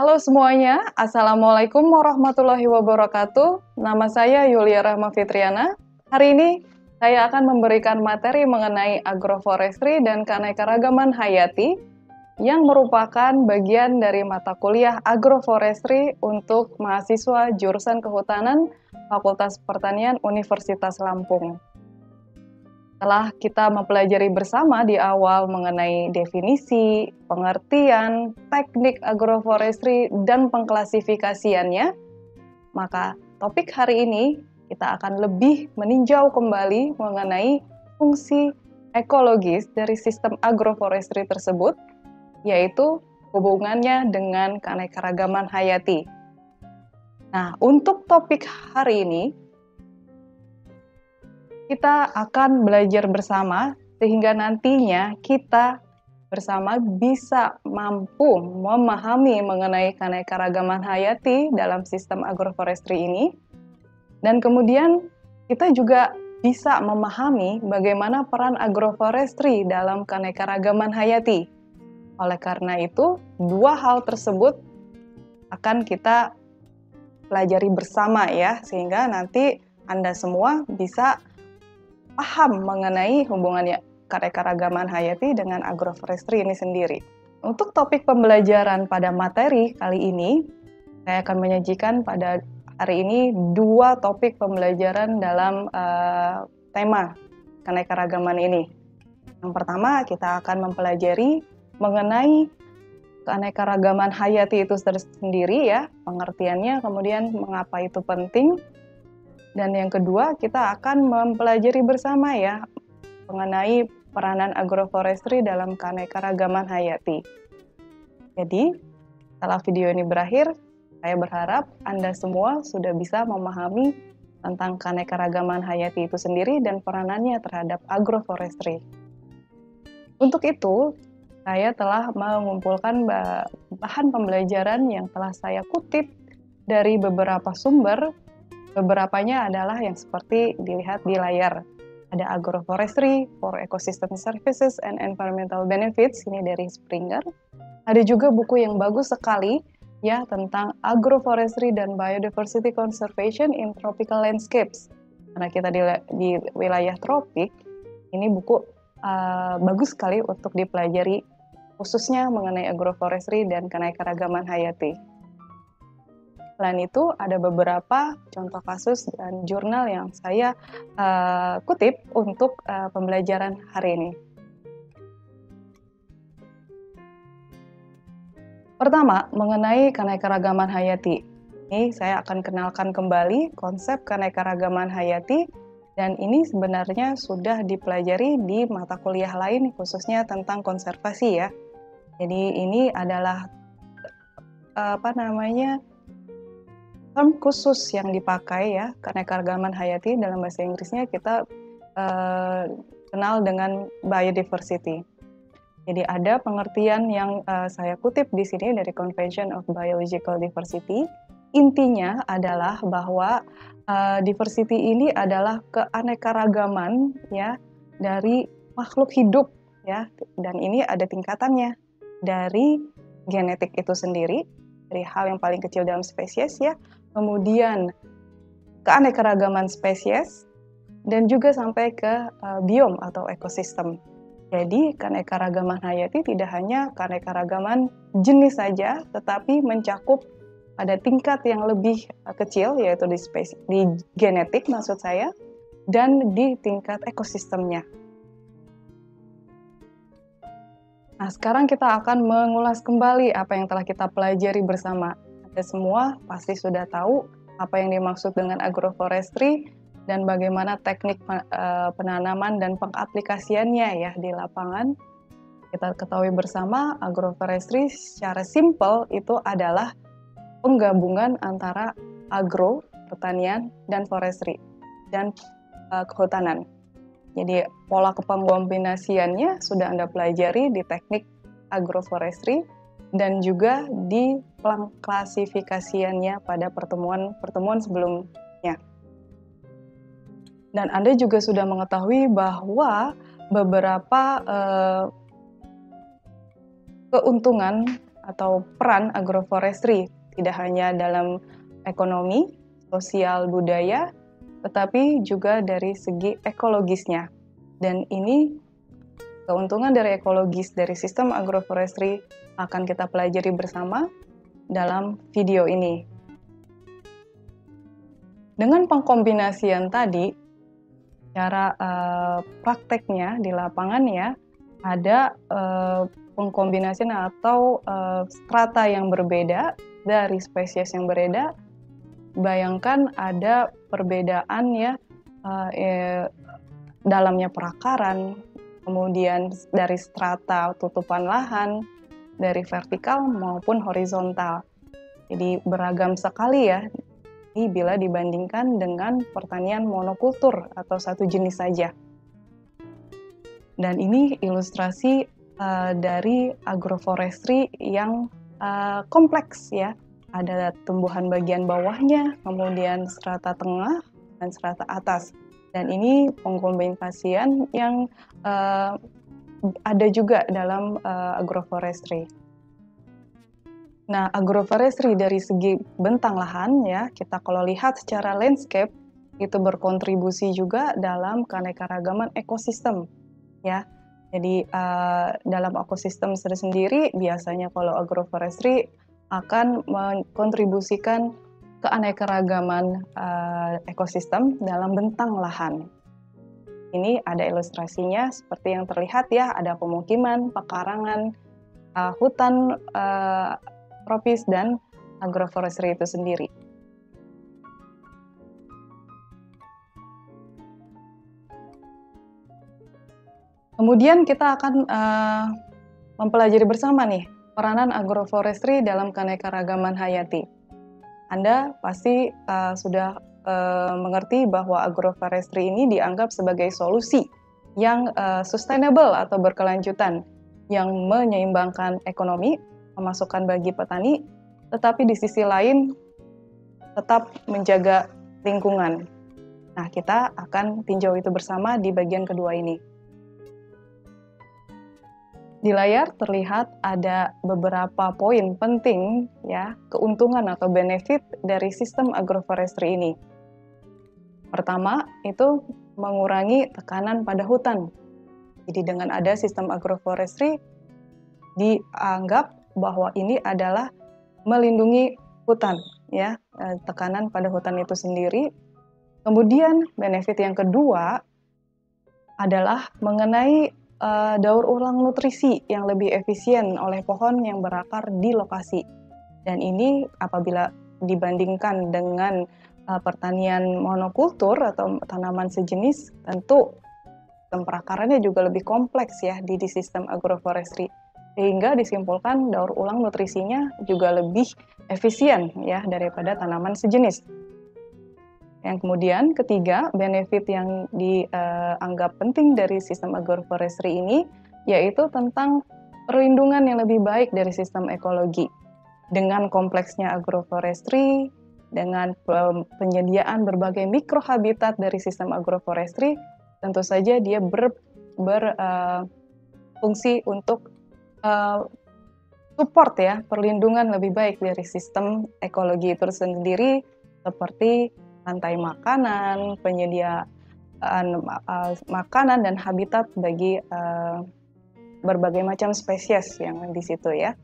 Halo semuanya, Assalamualaikum warahmatullahi wabarakatuh. Nama saya Yulia Rahma Fitriana. Hari ini saya akan memberikan materi mengenai agroforestry dan keanekaragaman hayati yang merupakan bagian dari mata kuliah agroforestry untuk mahasiswa jurusan kehutanan Fakultas Pertanian Universitas Lampung. Setelah kita mempelajari bersama di awal mengenai definisi, pengertian, teknik agroforestry, dan pengklasifikasiannya, maka topik hari ini kita akan lebih meninjau kembali mengenai fungsi ekologis dari sistem agroforestry tersebut, yaitu hubungannya dengan keanekaragaman hayati. Nah, untuk topik hari ini, kita akan belajar bersama sehingga nantinya kita bersama bisa mampu memahami mengenai keanekaragaman hayati dalam sistem agroforestry ini. Dan kemudian kita juga bisa memahami bagaimana peran agroforestry dalam keanekaragaman hayati. Oleh karena itu, dua hal tersebut akan kita pelajari bersama ya, sehingga nanti Anda semua bisa paham mengenai hubungannya keanekaragaman hayati dengan agroforestry ini sendiri. Untuk topik pembelajaran pada materi kali ini, saya akan menyajikan pada hari ini dua topik pembelajaran dalam tema keanekaragaman ini. Yang pertama, kita akan mempelajari mengenai keanekaragaman hayati itu sendiri ya, pengertiannya, kemudian mengapa itu penting. Dan yang kedua, kita akan mempelajari bersama ya mengenai peranan agroforestry dalam keanekaragaman hayati. Jadi, setelah video ini berakhir, saya berharap Anda semua sudah bisa memahami tentang keanekaragaman hayati itu sendiri dan peranannya terhadap agroforestry. Untuk itu, saya telah mengumpulkan bahan pembelajaran yang telah saya kutip dari beberapa sumber. Beberapanya adalah yang seperti dilihat di layar. Ada Agroforestry for Ecosystem Services and Environmental Benefits, ini dari Springer. Ada juga buku yang bagus sekali ya tentang Agroforestry dan Biodiversity Conservation in Tropical Landscapes. Karena kita di wilayah tropik, ini buku bagus sekali untuk dipelajari khususnya mengenai agroforestry dan keanekaragaman hayati. Selain itu, ada beberapa contoh kasus dan jurnal yang saya kutip untuk pembelajaran hari ini. Pertama, mengenai keanekaragaman hayati. Ini saya akan kenalkan kembali konsep keanekaragaman hayati, dan ini sebenarnya sudah dipelajari di mata kuliah lain, khususnya tentang konservasi ya. Jadi ini adalah term khusus yang dipakai ya, keanekaragaman hayati dalam bahasa Inggrisnya kita kenal dengan biodiversity. Jadi ada pengertian yang saya kutip di sini dari Convention of Biological Diversity. Intinya adalah bahwa diversity ini adalah keanekaragaman ya dari makhluk hidup ya, dan ini ada tingkatannya dari genetik itu sendiri, dari hal yang paling kecil dalam spesies ya, kemudian keanekaragaman spesies, dan juga sampai ke biom atau ekosistem. Jadi keanekaragaman hayati tidak hanya keanekaragaman jenis saja, tetapi mencakup pada tingkat yang lebih kecil, yaitu di genetik maksud saya, dan di tingkat ekosistemnya. Nah, sekarang kita akan mengulas kembali apa yang telah kita pelajari bersama. Anda semua pasti sudah tahu apa yang dimaksud dengan agroforestry dan bagaimana teknik penanaman dan pengaplikasiannya ya di lapangan. Kita ketahui bersama agroforestry secara simpel itu adalah penggabungan antara agro, pertanian, dan forestry, dan kehutanan. Jadi pola kekombinasiannya sudah Anda pelajari di teknik agroforestry dan juga di pengklasifikasiannya pada pertemuan sebelumnya. Dan Anda juga sudah mengetahui bahwa beberapa keuntungan atau peran agroforestry tidak hanya dalam ekonomi, sosial, budaya, tetapi juga dari segi ekologisnya. Dan ini keuntungan dari ekologis dari sistem agroforestry akan kita pelajari bersama dalam video ini. Dengan pengkombinasian tadi, cara prakteknya di lapangan ya, ada pengkombinasian atau strata yang berbeda dari spesies yang berbeda. Bayangkan ada perbedaan ya, dalamnya perakaran, kemudian dari strata tutupan lahan, dari vertikal maupun horizontal. Jadi beragam sekali ya, bila dibandingkan dengan pertanian monokultur atau satu jenis saja. Dan ini ilustrasi dari agroforestry yang kompleks ya. Ada tumbuhan bagian bawahnya, kemudian strata tengah dan strata atas. Dan ini pengkombinasian yang ada juga dalam agroforestry. Nah, agroforestry dari segi bentang lahan ya, kita kalau lihat secara landscape itu berkontribusi juga dalam keanekaragaman ekosistem ya. Jadi dalam ekosistem sendiri biasanya kalau agroforestry akan mengkontribusikan keanekaragaman ekosistem dalam bentang lahan. Ini ada ilustrasinya seperti yang terlihat ya, ada pemukiman, pekarangan, hutan tropis dan agroforestry itu sendiri. Kemudian kita akan mempelajari bersama nih peranan agroforestry dalam keanekaragaman hayati. Anda pasti sudah mengerti bahwa agroforestry ini dianggap sebagai solusi yang sustainable atau berkelanjutan yang menyeimbangkan ekonomi, pemasukan bagi petani, tetapi di sisi lain tetap menjaga lingkungan. Nah, kita akan tinjau itu bersama di bagian kedua ini. Di layar terlihat ada beberapa poin penting ya, keuntungan atau benefit dari sistem agroforestry ini. Pertama, itu mengurangi tekanan pada hutan. Jadi dengan ada sistem agroforestry dianggap bahwa ini adalah melindungi hutan ya, tekanan pada hutan itu sendiri. Kemudian benefit yang kedua adalah mengenai daur ulang nutrisi yang lebih efisien oleh pohon yang berakar di lokasi. Dan ini apabila dibandingkan dengan pertanian monokultur atau tanaman sejenis, tentu sistem perakarannya juga lebih kompleks ya di sistem agroforestry. Sehingga disimpulkan daur ulang nutrisinya juga lebih efisien ya daripada tanaman sejenis. Yang kemudian ketiga, benefit yang dianggap penting dari sistem agroforestry ini yaitu tentang perlindungan yang lebih baik dari sistem ekologi. Dengan kompleksnya agroforestry, dengan penyediaan berbagai mikrohabitat dari sistem agroforestry, tentu saja dia berfungsi untuk support ya, perlindungan lebih baik dari sistem ekologi itu sendiri seperti rantai makanan, penyediaan makanan dan habitat bagi berbagai macam spesies yang di situ ya.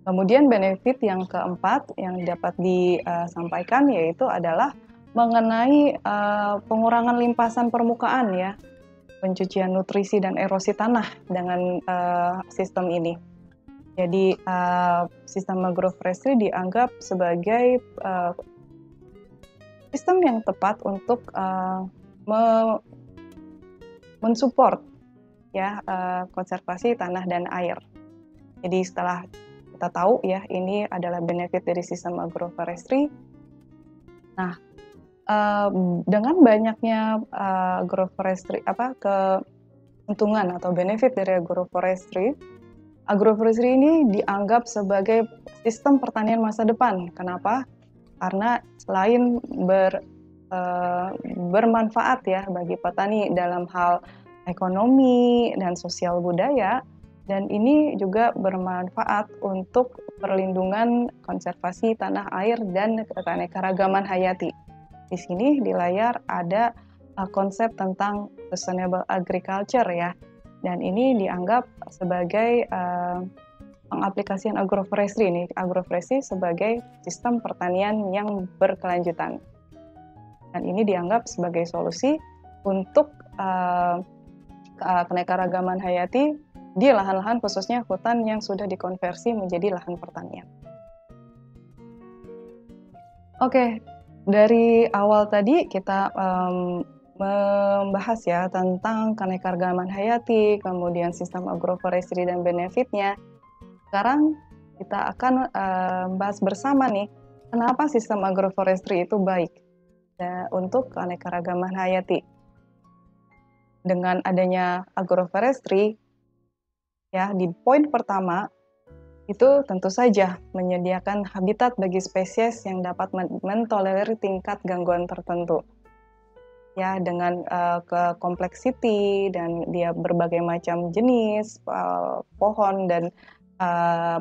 Kemudian benefit yang keempat yang dapat disampaikan yaitu adalah mengenai pengurangan limpasan permukaan ya, pencucian nutrisi dan erosi tanah dengan sistem ini. Jadi sistem agroforestry dianggap sebagai sistem yang tepat untuk mensupport ya konservasi tanah dan air. Jadi setelah kita tahu ya ini adalah benefit dari sistem agroforestry. Nah, dengan banyaknya agroforestry keuntungan atau benefit dari agroforestry ini dianggap sebagai sistem pertanian masa depan. Kenapa? Karena selain bermanfaat ya bagi petani dalam hal ekonomi dan sosial budaya, Dan ini juga bermanfaat untuk perlindungan konservasi tanah air dan keanekaragaman hayati. Di sini di layar ada konsep tentang sustainable agriculture ya. Dan ini dianggap sebagai pengaplikasian agroforestry ini. Agroforestry sebagai sistem pertanian yang berkelanjutan. Dan ini dianggap sebagai solusi untuk keanekaragaman hayati di lahan-lahan khususnya hutan yang sudah dikonversi menjadi lahan pertanian. Oke, dari awal tadi kita membahas ya tentang keanekaragaman hayati, kemudian sistem agroforestry dan benefitnya. Sekarang kita akan bahas bersama nih, kenapa sistem agroforestry itu baik untuk keanekaragaman hayati. Dengan adanya agroforestry, ya, di poin pertama, itu tentu saja menyediakan habitat bagi spesies yang dapat mentolerir tingkat gangguan tertentu. Ya, dengan kompleksiti dan dia berbagai macam jenis pohon dan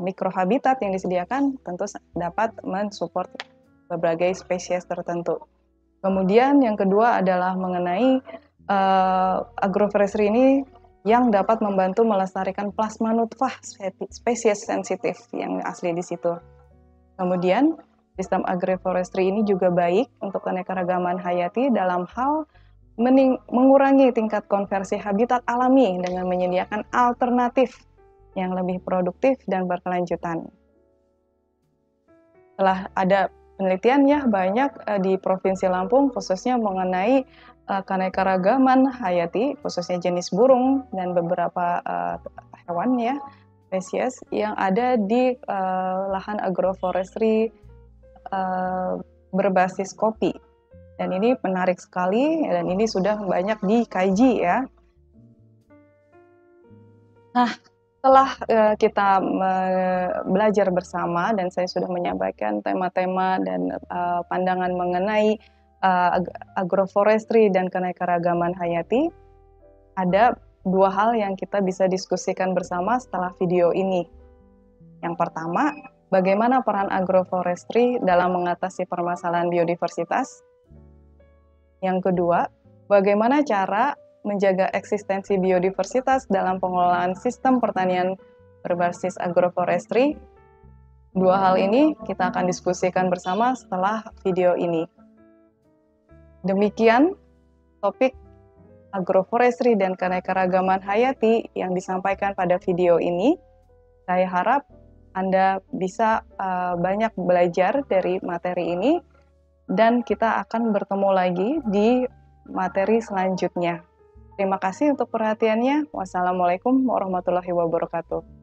mikrohabitat yang disediakan tentu dapat mensupport berbagai spesies tertentu. Kemudian yang kedua adalah mengenai agroforestry ini yang dapat membantu melestarikan plasma nutfah spesies sensitif yang asli di situ. Kemudian, sistem agroforestry ini juga baik untuk keanekaragaman hayati dalam hal mengurangi tingkat konversi habitat alami dengan menyediakan alternatif yang lebih produktif dan berkelanjutan. Setelah ada penelitian ya banyak di Provinsi Lampung khususnya mengenai keanekaragaman hayati, khususnya jenis burung dan beberapa hewan ya, spesies yang ada di lahan agroforestry berbasis kopi. Dan ini menarik sekali dan ini sudah banyak dikaji ya. Nah, setelah kita belajar bersama dan saya sudah menyampaikan tema-tema dan pandangan mengenai agroforestry dan keanekaragaman hayati, ada dua hal yang kita bisa diskusikan bersama setelah video ini. Yang pertama, bagaimana peran agroforestry dalam mengatasi permasalahan biodiversitas? Yang kedua, bagaimana cara menjaga eksistensi biodiversitas dalam pengelolaan sistem pertanian berbasis agroforestry? Dua hal ini kita akan diskusikan bersama setelah video ini. Demikian topik agroforestry dan keanekaragaman hayati yang disampaikan pada video ini. Saya harap Anda bisa banyak belajar dari materi ini dan kita akan bertemu lagi di materi selanjutnya. Terima kasih untuk perhatiannya. Wassalamualaikum warahmatullahi wabarakatuh.